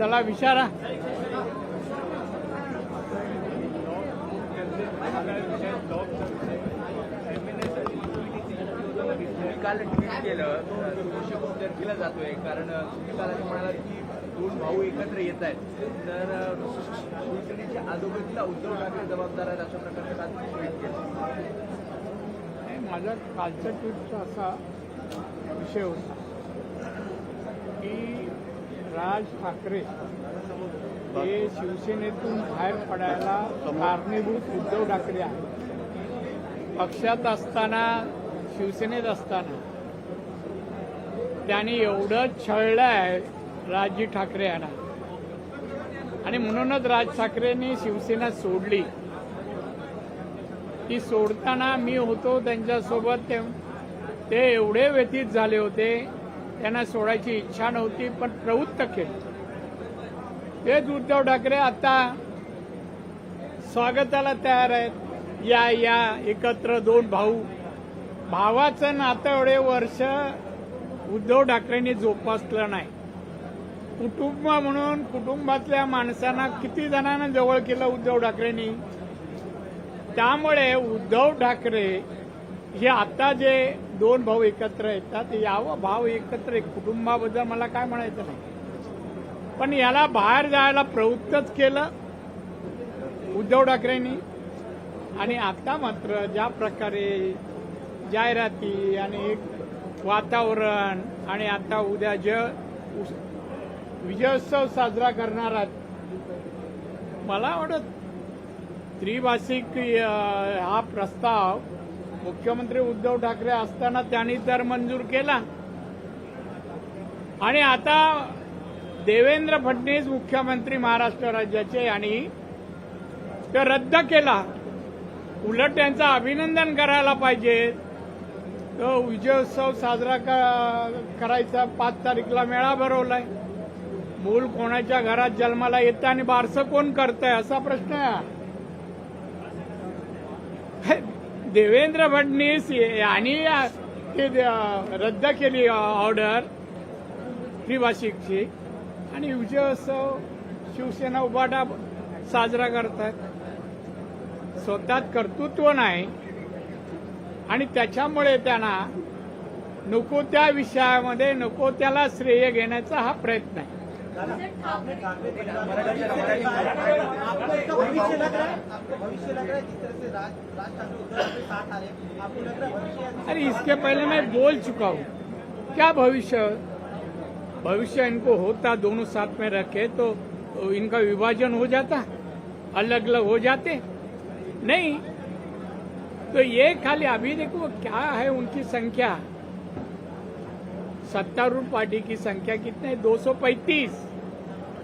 चला विचारा. काल ट्विट केलं केला जातोय कारण तुम्ही काल म्हणालात की दोन भाऊ एकत्र येत आहेत तर शिवसेनेच्या अधोगतीला उद्धव ठाकरे जबाबदार आहेत अशा प्रकारचं काल ट्विट केलं. माझा कालच्या ट्विटचा असा विषय होता की राज ठाकरे हे शिवसेनेतून बाहेर पडायला कारणीभूत उद्धव ठाकरे आहेत. पक्षात असताना शिवसेनेत असताना त्यांनी एवढं छळलं आहे राजजी ठाकरे यांना आणि म्हणूनच राज ठाकरेंनी शिवसेना सोडली. ती सोडताना मी होतो त्यांच्यासोबत. ते एवढे व्यथित झाले होते, त्यांना सोडायची इच्छा नव्हती पण प्रवृत्त केलं. तेच उद्धव ठाकरे आता स्वागताला तयार आहेत. या या एकत्र दोन भाऊ. भावाचं नातं एवढे वर्ष उद्धव ठाकरेंनी जोपासलं नाही. कुटुंब म्हणून कुटुंबातल्या माणसांना किती जणांना जवळ केलं उद्धव ठाकरेंनी. त्यामुळे उद्धव ठाकरे हे आता जे दोन भाऊ एकत्र येतात यावं. भाव एकत्र कुटुंबाबद्दल मला काय म्हणायचं नाही, पण याला बाहेर जायला प्रवृत्तच केलं उद्धव ठाकरेंनी. आणि आता मात्र ज्या प्रकारे जाहिराती आणि एक वातावरण आणि आता उद्या विजयोत्सव साजरा करणार आहेत. मला वाटत त्रिभाषिक हा प्रस्ताव मुख्यमंत्री उद्धव ठाकरे असताना त्यांनी तर मंजूर केला आणि आता देवेंद्र फडणवीस मुख्यमंत्री महाराष्ट्र राज्याचे आणि ते रद्द केला. उलट त्यांचं अभिनंदन करायला पाहिजे. तो विजयोत्सव साजरा करायचा 5 तारीखला मेळा भरवलाय. मूल कोणाच्या घरात जन्माला येतं आणि बारसं कोण करतंय असा प्रश्न आहे. देवेंद्र फडणवीस यांनी रद्द केली ऑर्डर त्रिभाषिकची आणि विजयोत्सव शिवसेना उभाटा साजरा करतात. स्वतःत कर्तृत्व नाही आणि त्याच्यामुळे त्यांना नको त्या विषयामध्ये नको त्याला श्रेय घेण्याचा हा प्रयत्न आहे. अरे इसके पहले मैं बोल चुका हूँ. क्या भविष्य? भविष्य इनको होता दोनों साथ में रखे तो इनका विभाजन हो जाता, अलग अलग हो जाते. नहीं तो ये खाली अभी देखो क्या है उनकी संख्या. सत्तारूढ़ पार्टी की संख्या कितने है? 235.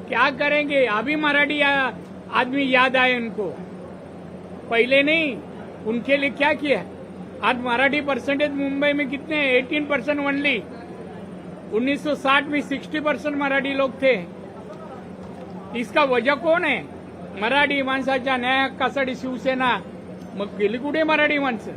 क्या करेंगे? अभी मराठी आदमी याद आए उनको, पहले नहीं. उनके लिए क्या किया? आज मराठी परसेंटेज मुंबई में कितने हैं? 18% ओनली. 1960 में 60% मराठी लोग थे. इसका वजह कोण आहे? मराठी माणसाच्या न्याय हक्कासाठी शिवसेना. मग गेली कुठे मराठी माणसं?